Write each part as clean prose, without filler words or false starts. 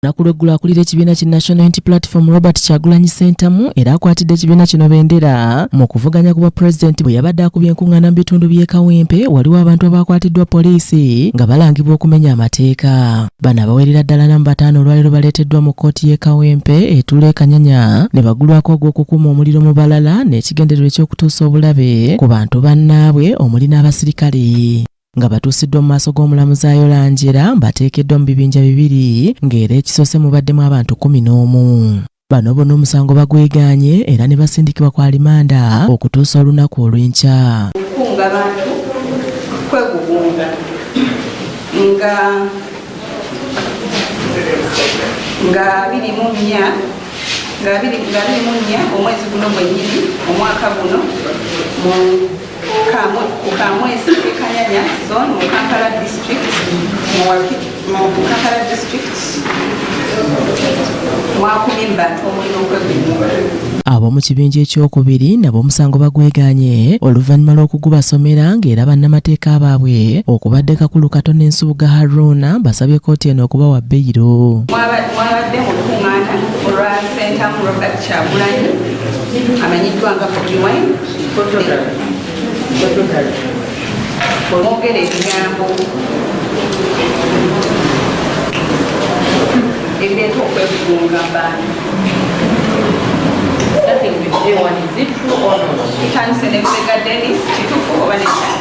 Nakulegula akulira ekibiina ki National Unity Platform Robert Kyagulanyi Ssentamu era akwatidde ekibiina kino bendera mu kuvuganya ku bwa President bwe yabadde akubye enkuŋŋaana mu bitundu by'e Kawempe waliwo abantu abakwatiddwa poliisi nga balangibwa okumenya amateeka. Bano abawerera ddala namba 5 olwaleero baleeteddwa mu kkooti y'e Kawempe etuula e Kanyanya ne bagulwako ogw'okukuuma omuliro mu balala n'ekigendererwa eky'okutuusa obulabe ku bantu bannaabwe omuli n'abasirikale. Nga batuusiddwa mu maaso g'omulamuzi Ayola Angela bateekeddwa mu bibinja bibiri ng'era ekisoose mubaddemu abantu 11. Bano bonna omusango bagwegaanye era ne basindikibwa ku alimanda okutuusa olunaku olw'enkya. Kunga bantu kwegugunga nga 24 omwezi guno gwennyini omwaka guno mu Kamwesi Kanyanya zone mu Kampala district mwakubye bantu omulina okwegugunga. Ab'omu kibinja ekyokubiri nabo omusango bagwegaanye oluvannyuma lw'okugubasomera ng'era bannamateeka baabwe okubadde Kakulu Kato n'Ensubuga Haruna basabye kkooti eno okubawa beyiro. Mwabadde mu lukuŋŋaana olwa Ssentamu Robert Kyagulanyi amanyiddwa nga Bobi Wine mwogera ebigambo ebireeta okwegugunga bantu. Kitandise ne Bulega Dennis kituufu oba nekitali?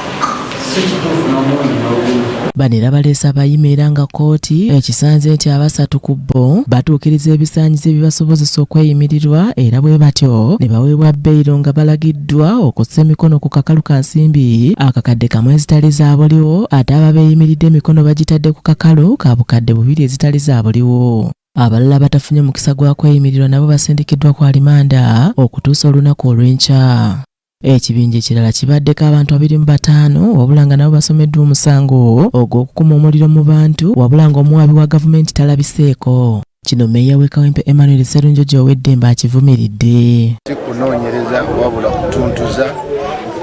Bano era baleese abayima era nga kkooti ekisanze nti abasatu ku bo batuukiriza ebisaanyizo ebibasobozesa okweyimirirwa era bwe batyo ne baweebwa beyiro nga balagiddwa okussa emikono ku kakalu ka nsimbi akakadde kamwe ezitali zaabuliwo ate aba beeyimiridde emikono bagitadde ku kakalu ka bukadde 2 ezitali zaabuliwo. Abalala batafunye mukisa gwa kweyimirirwa nabo basindikiddwa ku alimanda okutuusa olunaku olw'enkya. Ekibinja ekirala kibaddeko abantu 25 wabula nga nabo basomeddwa omusango ogw'okukuma omuliro mu bantu wabula nga omuwaabi wa gavumenti talabiseeko. Kino Meeya w'e Kawempe Emmanuel Sserunjojo Ow'Eddembe akivumiridde. Kunoonyereza wabula kutuntuza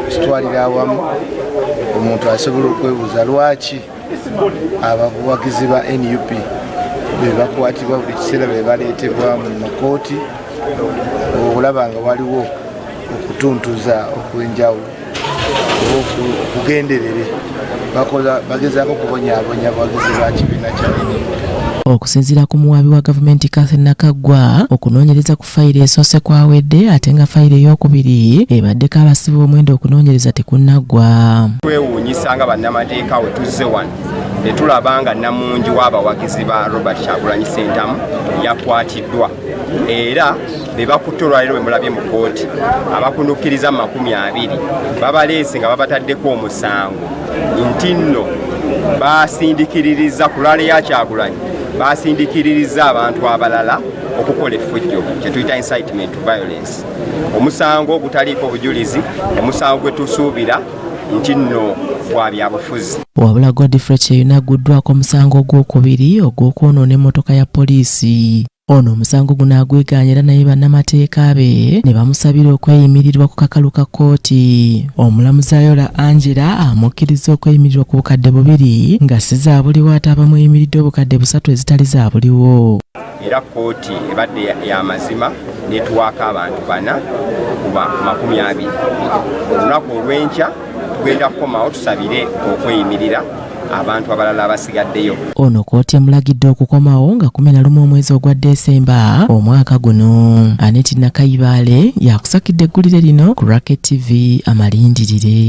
kitwalira awamu omuntu asobola okwebuuza lwaki abawagizi ba NUP be bakwatibwa buli kiseera be baleetebwa mu makooti okulaba nga waliwo okutuntuza okw'enjawulo okugenderere bagezaako okubonyaabonya abawagizi ba kibiina kya NUP. Okusinziira ku muwaabi wa gavumenti Catherine Nakaggwa okunoonyereza ku fayiro esoose kwawedde ate nga fayiro ey'okubiri ebaddeko abasibe omwenda okunoonyereza tekunnaggwa. Twewuunyisa nga bannamateeka we tuzze wano ne tulaba nga nnamungi w'abawagizi ba Robert Kyagulanyi Ssentamu yakwatiddwa era be bakutte olwaleero bwe mulabye mu kkooti abakunukkiriza 20 babaleese nga babataddeko omusango nti nno basindikiririza ku lwale ya Kyagulanyi basindikiririza abantu abalala okukola effujjo kye tuyita incitement to violence. Omusango ogutaliiko bujulizi, omusango gwe tusuubira nti nno gwa byabufuzi. Wabula Godfrey Cheyuna aguddwako omusango ogwokubiri ogw'okwonoona emmotoka ya poliisi. Ono omusango guno agwegaanye era naye bannamateeka be ne bamusabira okweyimirirwa ku kakalu ka kkooti. Omulamuzi Ayola Angela amukkiriza okweyimirirwa ku bukadde 2 nga si zaabuliwo ate abamuyimiridde obukadde 3 ezitali zaabuliwo. Era kkooti ebadde y'amazima netuwaako abantu 4 kuba 20. Olunaku olw'enkya tugenda kukomawo tusabire okweyimirira abantu abalala abasigaddeyo. Ono kkooti emulagidde okukomawo nga 11 omwezi ogwa Desemba omwaka guno. Aneti Nakayibaale yakusakidde eggulire lino ku Racket TV Amalindirire.